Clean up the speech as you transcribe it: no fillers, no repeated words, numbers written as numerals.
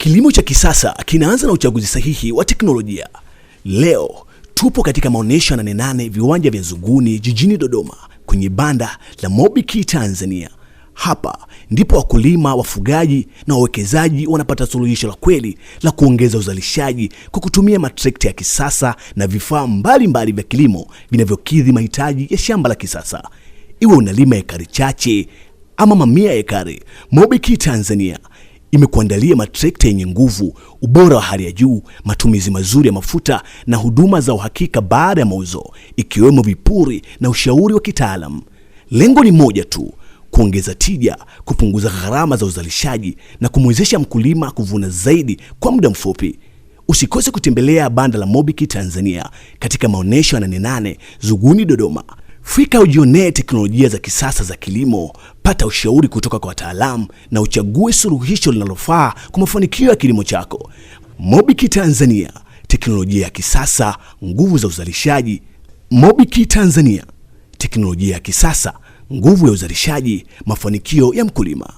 Kilimo cha kisasa kinaanza na uchaguzi sahihi wa teknolojia. Leo tupo katika maonyesho ya 88 viwanja vya Nzuguni jijini Dodoma kwenye banda la Mobiki Tanzania. Hapa ndipo wakulima, wafugaji na wawekezaji wanapata suluhisho la kweli la kuongeza uzalishaji kwa kutumia matrekta ya kisasa na vifaa mbalimbali vya kilimo vinavyokidhi mahitaji ya shamba la kisasa. Iwe unalima ekari chache ama mamia ya ekari, Mobiki Tanzania imekuandalia matrekta yenye nguvu, ubora wa hali ya juu, matumizi mazuri ya mafuta na huduma za uhakika baada ya mauzo, ikiwemo vipuri na ushauri wa kitaalamu. Lengo ni moja tu: kuongeza tija, kupunguza gharama za uzalishaji na kumwezesha mkulima kuvuna zaidi kwa muda mfupi. Usikose kutembelea banda la Mobiki Tanzania katika maonyesho ya 88 Nzuguni Dodoma. Fika ujionee teknolojia za kisasa za kilimo, pata ushauri kutoka kwa wataalamu na uchague suluhisho linalofaa kwa mafanikio ya kilimo chako. Mobiki Tanzania, teknolojia ya kisasa, nguvu za uzalishaji. Mobiki Tanzania, teknolojia ya kisasa, nguvu ya uzalishaji, mafanikio ya mkulima.